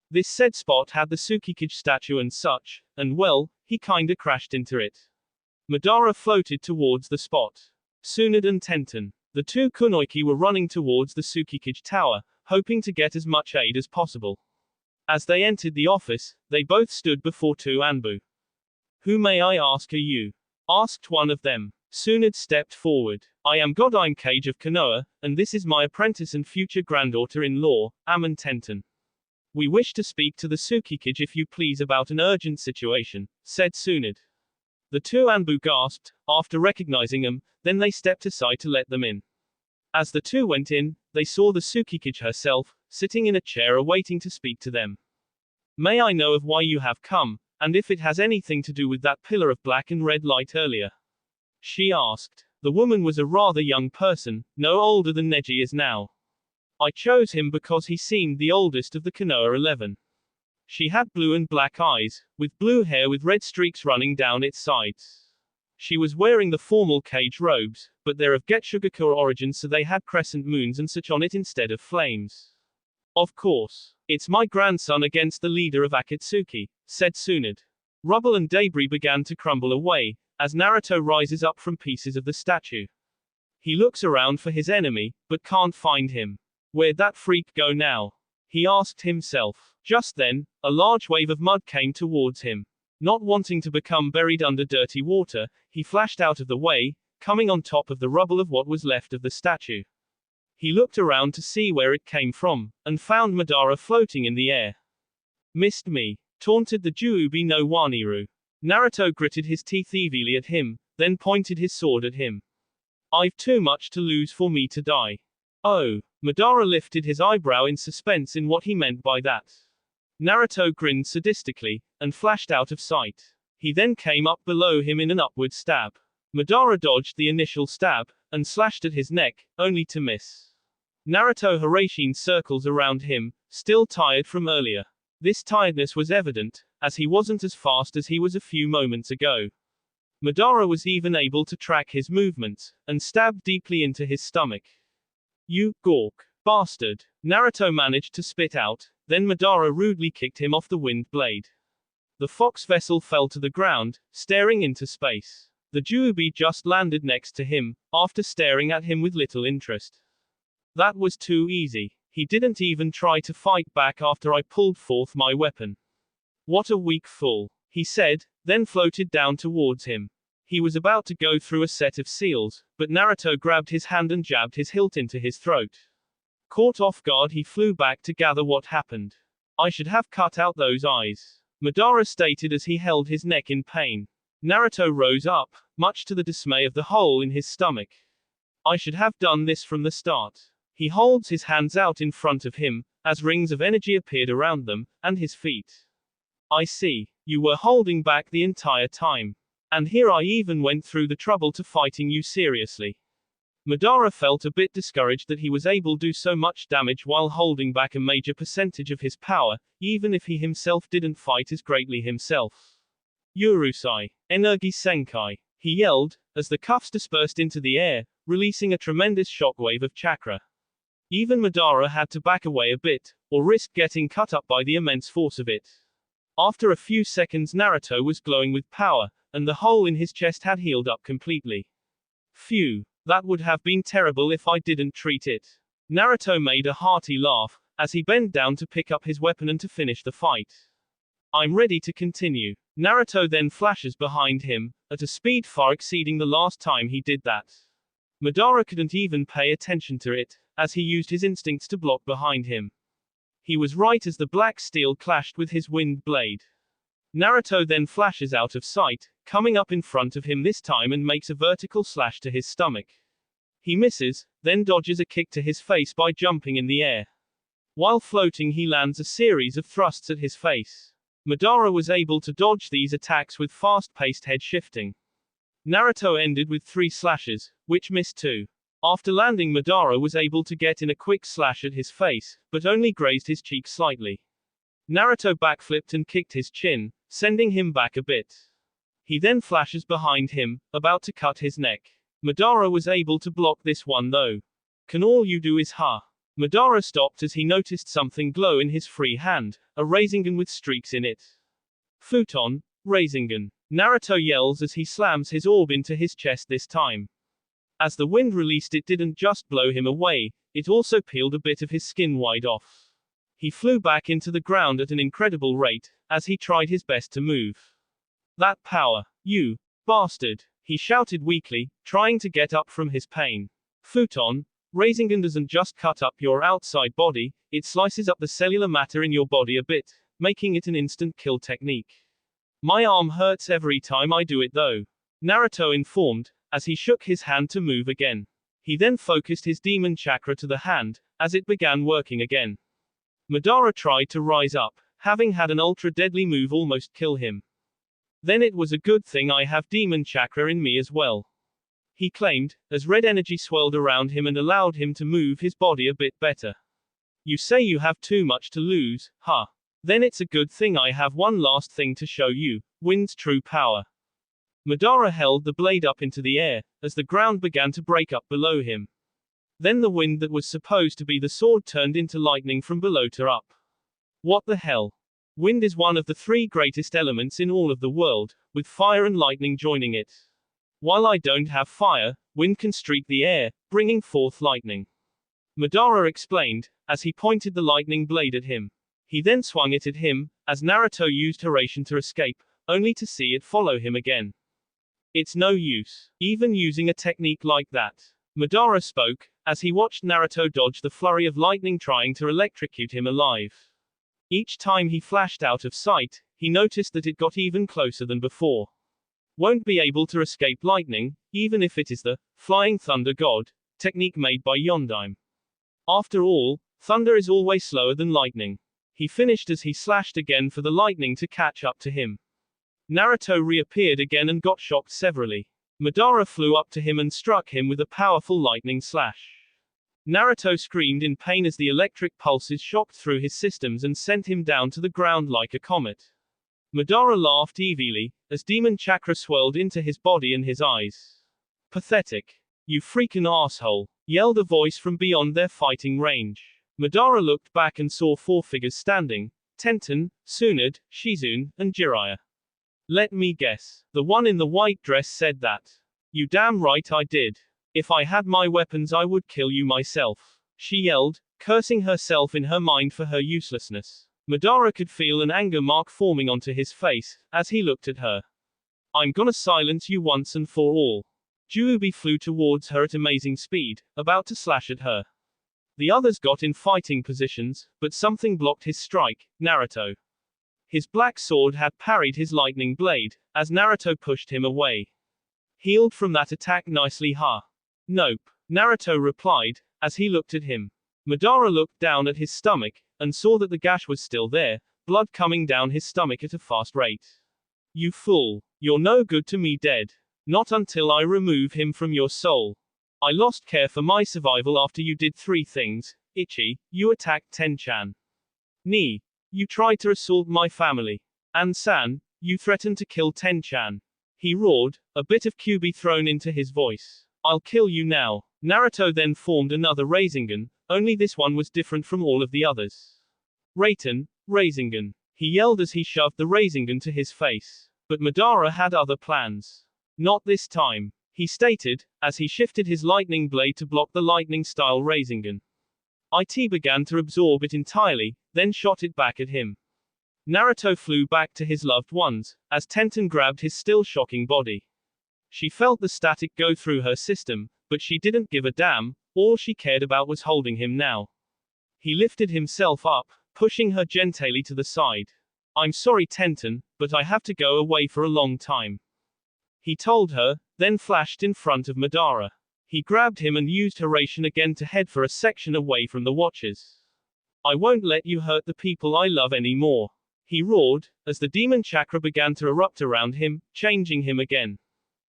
This said spot had the Tsukikage statue and such, and well, he kinda crashed into it. Madara floated towards the spot. Tsunade and Tenten. The two kunoichi were running towards the Tsukikage tower, hoping to get as much aid as possible. As they entered the office, they both stood before two Anbu. Who may I ask are you? Asked one of them. Tsunade stepped forward. I am Godime Cage of Konoha, and this is my apprentice and future granddaughter-in-law, Amon Tenten. We wish to speak to the Tsukikage if you please about an urgent situation, said Tsunade. The two Anbu gasped, after recognizing him, then they stepped aside to let them in. As the two went in, they saw the Tsukikage herself, sitting in a chair awaiting to speak to them. May I know of why you have come, and if it has anything to do with that pillar of black and red light earlier? She asked. The woman was a rather young person, no older than Neji is now. I chose him because he seemed the oldest of the Konoha 11. She had blue and black eyes, with blue hair with red streaks running down its sides. She was wearing the formal cage robes, but they're of Getsugaku origin so they had crescent moons and such on it instead of flames. Of course. It's my grandson against the leader of Akatsuki, said Tsunade. Rubble and debris began to crumble away, as Naruto rises up from pieces of the statue. He looks around for his enemy, but can't find him. Where'd that freak go now? He asked himself. Just then, a large wave of mud came towards him. Not wanting to become buried under dirty water, he flashed out of the way, coming on top of the rubble of what was left of the statue. He looked around to see where it came from, and found Madara floating in the air. Missed me, taunted the Juubi no Waniru. Naruto gritted his teeth evilly at him, then pointed his sword at him. I've too much to lose for me to die. Oh. Madara lifted his eyebrow in suspense in what he meant by that. Naruto grinned sadistically, and flashed out of sight. He then came up below him in an upward stab. Madara dodged the initial stab, and slashed at his neck, only to miss. Naruto Hirashin circles around him, still tired from earlier. This tiredness was evident, as he wasn't as fast as he was a few moments ago. Madara was even able to track his movements, and stabbed deeply into his stomach. You, gawk, bastard, Naruto managed to spit out, then Madara rudely kicked him off the wind blade. The fox vessel fell to the ground, staring into space. The Juubi just landed next to him, after staring at him with little interest. That was too easy. He didn't even try to fight back after I pulled forth my weapon. What a weak fool, he said, then floated down towards him. He was about to go through a set of seals, but Naruto grabbed his hand and jabbed his hilt into his throat. Caught off guard, he flew back to gather what happened. I should have cut out those eyes, Madara stated as he held his neck in pain. Naruto rose up, much to the dismay of the hole in his stomach. I should have done this from the start. He holds his hands out in front of him, as rings of energy appeared around them, and his feet. I see. You were holding back the entire time. And here I even went through the trouble to fighting you seriously. Madara felt a bit discouraged that he was able to do so much damage while holding back a major percentage of his power, even if he himself didn't fight as greatly himself. Urusai. Energy Senkai. He yelled, as the cuffs dispersed into the air, releasing a tremendous shockwave of chakra. Even Madara had to back away a bit, or risk getting cut up by the immense force of it. After a few seconds Naruto was glowing with power, and the hole in his chest had healed up completely. Phew, that would have been terrible if I didn't treat it. Naruto made a hearty laugh, as he bent down to pick up his weapon and to finish the fight. I'm ready to continue. Naruto then flashes behind him, at a speed far exceeding the last time he did that. Madara couldn't even pay attention to it, as he used his instincts to block behind him. He was right as the black steel clashed with his winged blade. Naruto then flashes out of sight, coming up in front of him this time and makes a vertical slash to his stomach. He misses, then dodges a kick to his face by jumping in the air. While floating, he lands a series of thrusts at his face. Madara was able to dodge these attacks with fast-paced head shifting. Naruto ended with 3 slashes, which missed 2. After landing, Madara was able to get in a quick slash at his face, but only grazed his cheek slightly. Naruto backflipped and kicked his chin, sending him back a bit. He then flashes behind him, about to cut his neck. Madara was able to block this one though. Can all you do is ha? Madara stopped as he noticed something glow in his free hand, a Rasengan with streaks in it. Futon, Rasengan. Naruto yells as he slams his orb into his chest this time. As the wind released, it didn't just blow him away, it also peeled a bit of his skin wide off. He flew back into the ground at an incredible rate, as he tried his best to move. That power, you bastard, he shouted weakly, trying to get up from his pain. Futon, Rasengan doesn't just cut up your outside body, it slices up the cellular matter in your body a bit, making it an instant kill technique. My arm hurts every time I do it though, Naruto informed, as he shook his hand to move again. He then focused his demon chakra to the hand, as it began working again. Madara tried to rise up, having had an ultra-deadly move almost kill him. Then it was a good thing I have demon chakra in me as well, he claimed, as red energy swirled around him and allowed him to move his body a bit better. You say you have too much to lose, huh? Then it's a good thing I have one last thing to show you, wind's true power. Madara held the blade up into the air, as the ground began to break up below him. Then the wind that was supposed to be the sword turned into lightning from below to up. What the hell? Wind is one of the 3 greatest elements in all of the world, with fire and lightning joining it. While I don't have fire, wind can streak the air, bringing forth lightning. Madara explained, as he pointed the lightning blade at him. He then swung it at him, as Naruto used Hiraishin to escape, only to see it follow him again. It's no use, even using a technique like that. Madara spoke, as he watched Naruto dodge the flurry of lightning trying to electrocute him alive. Each time he flashed out of sight, he noticed that it got even closer than before. Won't be able to escape lightning, even if it is the flying thunder god technique made by Yondaime. After all, thunder is always slower than lightning. He finished as he slashed again for the lightning to catch up to him. Naruto reappeared again and got shocked severally. Madara flew up to him and struck him with a powerful lightning slash. Naruto screamed in pain as the electric pulses shocked through his systems and sent him down to the ground like a comet. Madara laughed evilly, as demon chakra swirled into his body and his eyes. Pathetic. You freaking asshole, yelled a voice from beyond their fighting range. Madara looked back and saw 4 figures standing: Tenten, Tsunade, Shizune, and Jiraiya. Let me guess. The one in the white dress said that. You damn right I did. If I had my weapons I would kill you myself, she yelled, cursing herself in her mind for her uselessness. Madara could feel an anger mark forming onto his face, as he looked at her. I'm gonna silence you once and for all. Juubi flew towards her at amazing speed, about to slash at her. The others got in fighting positions, but something blocked his strike: Naruto. His black sword had parried his lightning blade, as Naruto pushed him away. Healed from that attack nicely, huh? Nope, Naruto replied, as he looked at him. Madara looked down at his stomach, and saw that the gash was still there, blood coming down his stomach at a fast rate. You fool. You're no good to me dead. Not until I remove him from your soul. I lost care for my survival after you did 3 things. Ichi, you attacked Ten-chan. Ni, you tried to assault my family. And San, you threatened to kill Ten-chan. He roared, a bit of Kyuubi thrown into his voice. I'll kill you now. Naruto then formed another Rasengan, only this one was different from all of the others. Raiten, Rasengan. He yelled as he shoved the Rasengan to his face. But Madara had other plans. Not this time. he stated, as he shifted his lightning blade to block the lightning-style Rasengan. It began to absorb it entirely, then shot it back at him. Naruto flew back to his loved ones, as Tenten grabbed his still shocking body. She felt the static go through her system, but she didn't give a damn, all she cared about was holding him now. He lifted himself up, pushing her gently to the side. I'm sorry Tenten, but I have to go away for a long time, he told her, then flashed in front of Madara. He grabbed him and used Hiraishin again to head for a section away from the watchers. I won't let you hurt the people I love anymore, he roared, as the demon chakra began to erupt around him, changing him again.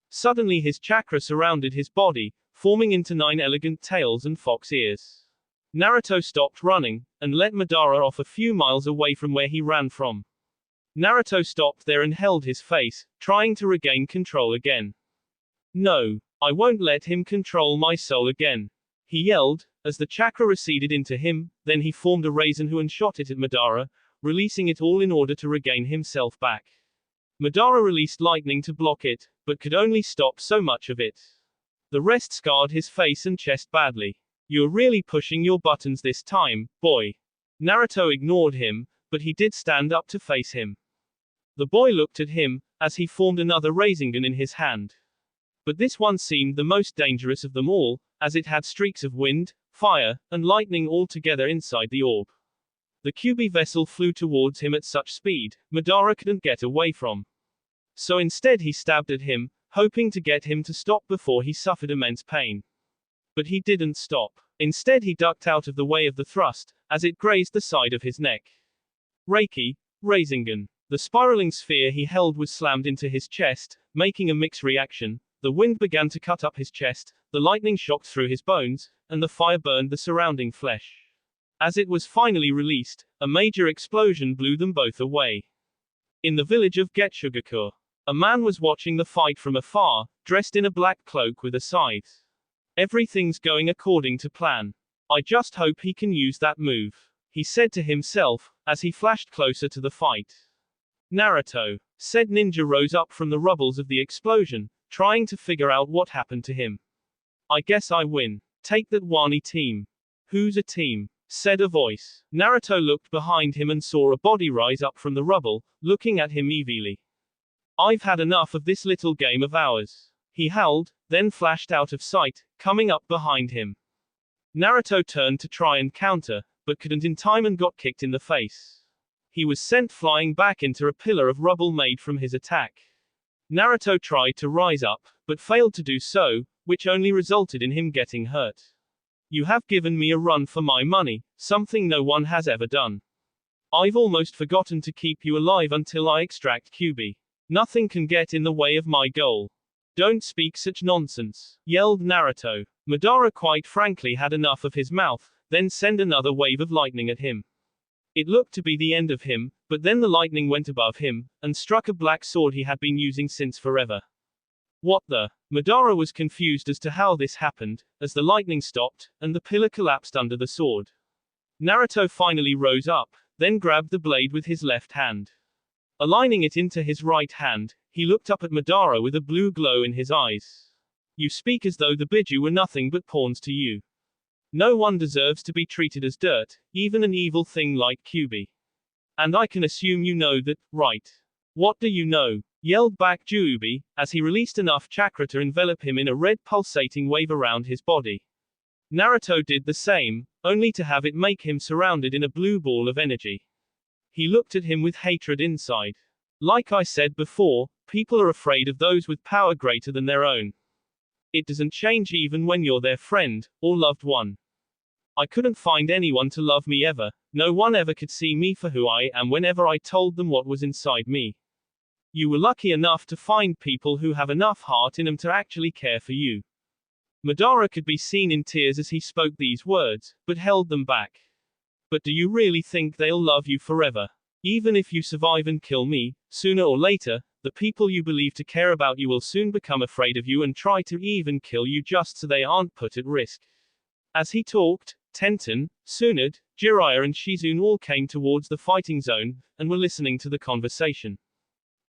Suddenly his chakra surrounded his body, forming into 9 elegant tails and fox ears. Naruto stopped running, and let Madara off a few miles away from where he ran from. Naruto stopped there and held his face, trying to regain control again. No, I won't let him control my soul again, he yelled, as the chakra receded into him, then he formed a Rasengan and shot it at Madara, releasing it all in order to regain himself back. Madara released lightning to block it, but could only stop so much of it. The rest scarred his face and chest badly. You're really pushing your buttons this time, boy. Naruto ignored him, but he did stand up to face him. The boy looked at him, as he formed another Rasengan in his hand. But this one seemed the most dangerous of them all, as it had streaks of wind, fire, and lightning all together inside the orb. The Kyuubi vessel flew towards him at such speed, Madara couldn't get away from. So instead he stabbed at him, hoping to get him to stop before he suffered immense pain. But he didn't stop. Instead he ducked out of the way of the thrust, as it grazed the side of his neck. Reiki, Rasengan. The spiraling sphere he held was slammed into his chest, making a mixed reaction. The wind began to cut up his chest, the lightning shocked through his bones, and the fire burned the surrounding flesh. As it was finally released, a major explosion blew them both away. In the village of Getsugakur, a man was watching the fight from afar, dressed in a black cloak with a scythe. Everything's going according to plan. I just hope he can use that move, he said to himself, as he flashed closer to the fight. Naruto, said ninja, rose up from the rubbles of the explosion, trying to figure out what happened to him. I guess I win. Take that Wani team. Who's a team? Said a voice. Naruto looked behind him and saw a body rise up from the rubble, looking at him evilly. I've had enough of this little game of ours, he howled, then flashed out of sight, coming up behind him. Naruto turned to try and counter, but couldn't in time and got kicked in the face. He was sent flying back into a pillar of rubble made from his attack. Naruto tried to rise up, but failed to do so, which only resulted in him getting hurt. You have given me a run for my money, something no one has ever done. I've almost forgotten to keep you alive until I extract Kyuubi. Nothing can get in the way of my goal. Don't speak such nonsense, yelled Naruto. Madara quite frankly had enough of his mouth, then sent another wave of lightning at him. It looked to be the end of him, but then the lightning went above him, and struck a black sword he had been using since forever. What the? Madara was confused as to how this happened, as the lightning stopped, and the pillar collapsed under the sword. Naruto finally rose up, then grabbed the blade with his left hand. Aligning it into his right hand, he looked up at Madara with a blue glow in his eyes. You speak as though the Biju were nothing but pawns to you. No one deserves to be treated as dirt, even an evil thing like Kyuubi. And I can assume you know that, right? What do you know? Yelled back Kyuubi, as he released enough chakra to envelop him in a red pulsating wave around his body. Naruto did the same, only to have it make him surrounded in a blue ball of energy. He looked at him with hatred inside. Like I said before, people are afraid of those with power greater than their own. It doesn't change even when you're their friend, or loved one. I couldn't find anyone to love me ever, no one ever could see me for who I am whenever I told them what was inside me. You were lucky enough to find people who have enough heart in them to actually care for you. Madara could be seen in tears as he spoke these words, but held them back. But do you really think they'll love you forever? Even if you survive and kill me, sooner or later, the people you believe to care about you will soon become afraid of you and try to even kill you just so they aren't put at risk. As he talked, Tenten, Tsunade, Jiraiya and Shizune all came towards the fighting zone, and were listening to the conversation.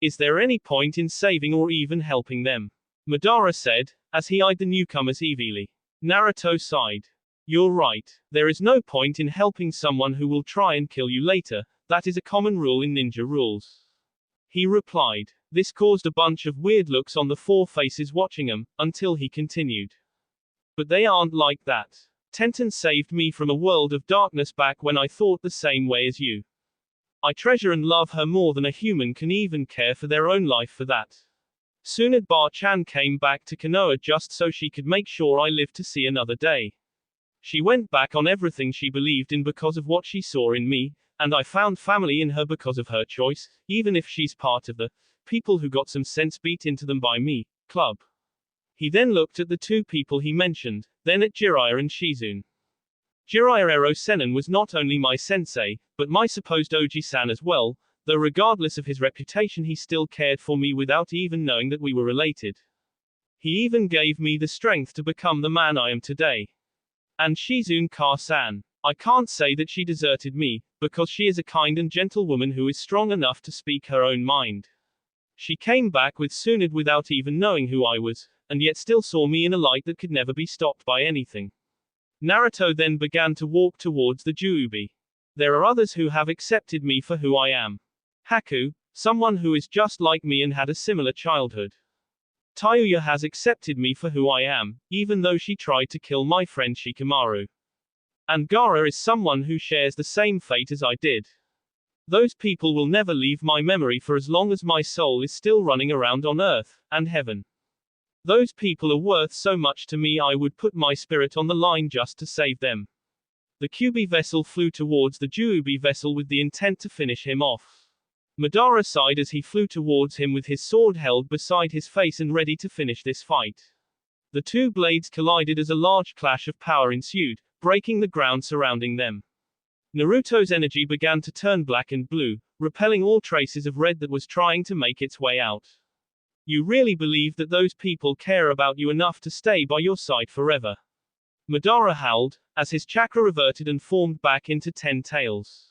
Is there any point in saving or even helping them? Madara said, as he eyed the newcomers evilly. Naruto sighed. You're right. There is no point in helping someone who will try and kill you later, that is a common rule in ninja rules. He replied. This caused a bunch of weird looks on the four faces watching him, until he continued. But they aren't like that. Tenten saved me from a world of darkness back when I thought the same way as you. I treasure and love her more than a human can even care for their own life for that. Tsunade Bar-chan came back to Konoha just so she could make sure I lived to see another day. She went back on everything she believed in because of what she saw in me, and I found family in her because of her choice, even if she's part of the people who got some sense beat into them by me club. He then looked at the two people he mentioned, then at Jiraiya and Shizune. Jiraiya Ero Sennin was not only my sensei, but my supposed Oji-san as well, though regardless of his reputation he still cared for me without even knowing that we were related. He even gave me the strength to become the man I am today. And Shizune Ka-san. I can't say that she deserted me, because she is a kind and gentle woman who is strong enough to speak her own mind. She came back with Tsunade without even knowing who I was, and yet still saw me in a light that could never be stopped by anything. Naruto then began to walk towards the Juubi. There are others who have accepted me for who I am. Haku, someone who is just like me and had a similar childhood. Tayuya has accepted me for who I am, even though she tried to kill my friend Shikamaru. And Gaara is someone who shares the same fate as I did. Those people will never leave my memory for as long as my soul is still running around on earth and heaven. Those people are worth so much to me I would put my spirit on the line just to save them. The Kyuubi vessel flew towards the Juubi vessel with the intent to finish him off. Madara sighed as he flew towards him with his sword held beside his face and ready to finish this fight. The two blades collided as a large clash of power ensued, breaking the ground surrounding them. Naruto's energy began to turn black and blue, repelling all traces of red that was trying to make its way out. You really believe that those people care about you enough to stay by your side forever? Madara howled, as his chakra reverted and formed back into 10 tails.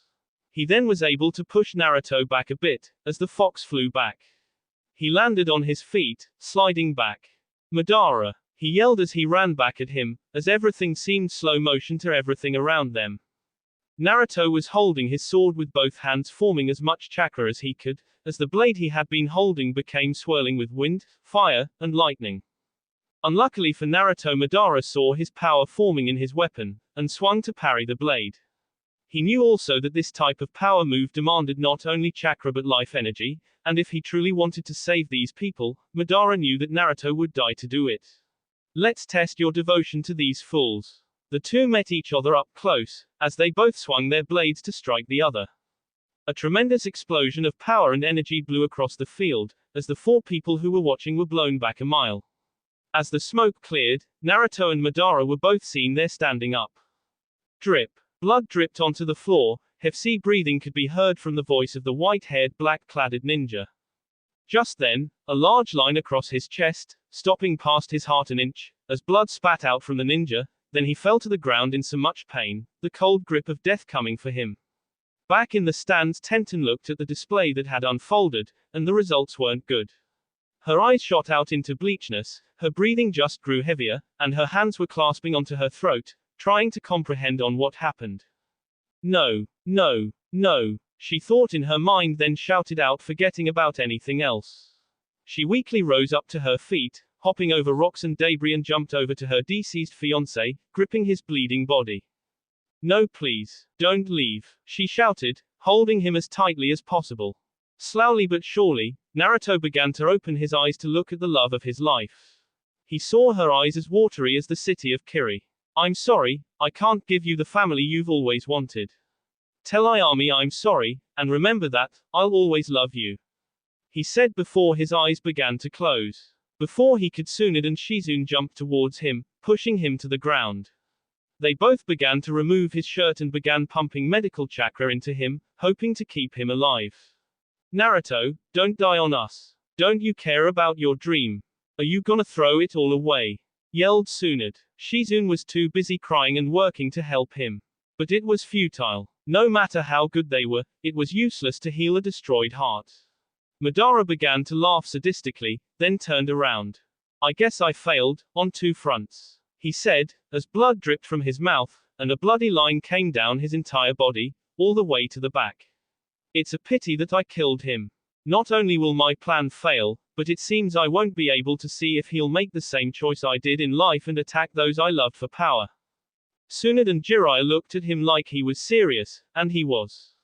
He then was able to push Naruto back a bit, as the fox flew back. He landed on his feet, sliding back. Madara! He yelled as he ran back at him, as everything seemed slow motion to everything around them. Naruto was holding his sword with both hands forming as much chakra as he could, as the blade he had been holding became swirling with wind, fire, and lightning. Unluckily for Naruto, Madara saw his power forming in his weapon, and swung to parry the blade. He knew also that this type of power move demanded not only chakra but life energy, and if he truly wanted to save these people, Madara knew that Naruto would die to do it. Let's test your devotion to these fools. The two met each other up close, as they both swung their blades to strike the other. A tremendous explosion of power and energy blew across the field, as the four people who were watching were blown back a mile. As the smoke cleared, Naruto and Madara were both seen there standing up. Drip. Blood dripped onto the floor, heavy breathing could be heard from the voice of the white-haired, black-cladded ninja. Just then, a large line across his chest, stopping past his heart an inch, as blood spat out from the ninja, then he fell to the ground in so much pain, the cold grip of death coming for him. Back in the stands, Tenten looked at the display that had unfolded, and the results weren't good. Her eyes shot out into bleachness, her breathing just grew heavier, and her hands were clasping onto her throat, trying to comprehend on what happened. No, no, no, she thought in her mind, then shouted out, forgetting about anything else. She weakly rose up to her feet, hopping over rocks and debris, and jumped over to her deceased fiancé, gripping his bleeding body. No, please, don't leave, she shouted, holding him as tightly as possible. Slowly but surely, Naruto began to open his eyes to look at the love of his life. He saw her eyes as watery as the city of Kiri. I'm sorry, I can't give you the family you've always wanted. Tell Ayami I'm sorry, and remember that, I'll always love you. He said before his eyes began to close. Before he could, Tsunade and Shizune jumped towards him, pushing him to the ground. They both began to remove his shirt and began pumping medical chakra into him, hoping to keep him alive. Naruto, don't die on us. Don't you care about your dream? Are you gonna throw it all away? Yelled Tsunade. Shizune was too busy crying and working to help him. But it was futile. No matter how good they were, it was useless to heal a destroyed heart. Madara began to laugh sadistically, then turned around. I guess I failed, on two fronts, he said, as blood dripped from his mouth, and a bloody line came down his entire body, all the way to the back. It's a pity that I killed him. Not only will my plan fail, but it seems I won't be able to see if he'll make the same choice I did in life and attack those I loved for power. Tsunade and Jiraiya looked at him like he was serious, and he was.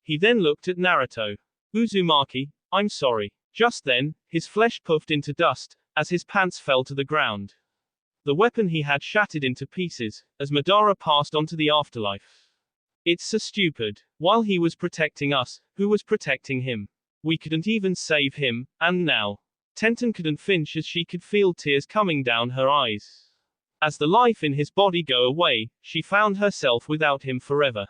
He then looked at Naruto. Uzumaki, I'm sorry. Just then, his flesh puffed into dust, as his pants fell to the ground. The weapon he had shattered into pieces, as Madara passed on to the afterlife. It's so stupid. While he was protecting us, who was protecting him? We couldn't even save him, and now. Tenten couldn't flinch as she could feel tears coming down her eyes. As the life in his body go away, she found herself without him forever.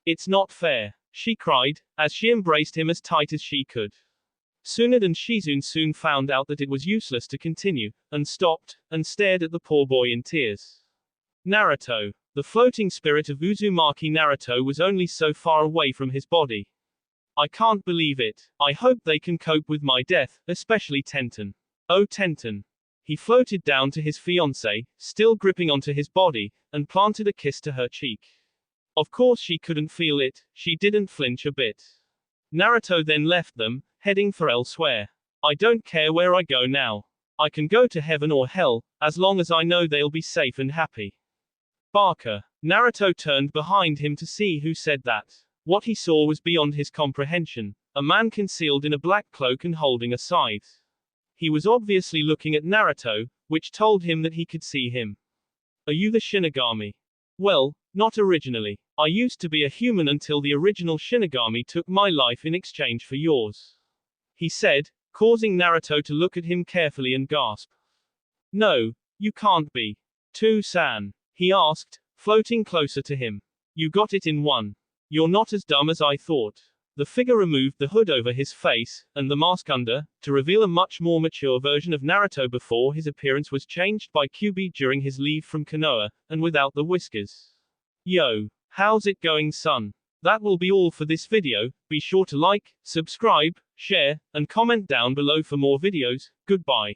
It's not fair, she cried, as she embraced him as tight as she could. Tsunade and Shizune soon found out that it was useless to continue, and stopped, and stared at the poor boy in tears. Naruto. The floating spirit of Uzumaki Naruto was only so far away from his body. I can't believe it. I hope they can cope with my death, especially Tenten. Oh Tenten. He floated down to his fiancée, still gripping onto his body, and planted a kiss to her cheek. Of course she couldn't feel it, she didn't flinch a bit. Naruto then left them, heading for elsewhere. I don't care where I go now. I can go to heaven or hell, as long as I know they'll be safe and happy. Barker. Naruto turned behind him to see who said that. What he saw was beyond his comprehension. A man concealed in a black cloak and holding a scythe. He was obviously looking at Naruto, which told him that he could see him. Are you the Shinigami? Well, not originally. I used to be a human until the original Shinigami took my life in exchange for yours. He said, causing Naruto to look at him carefully and gasp. No, you can't be. To-san. He asked, floating closer to him. You got it in one. You're not as dumb as I thought. The figure removed the hood over his face, and the mask under, to reveal a much more mature version of Naruto before his appearance was changed by Kyuubi during his leave from Konoha, and without the whiskers. Yo, how's it going son? That will be all for this video. Be sure to like, subscribe, share, and comment down below for more videos. Goodbye.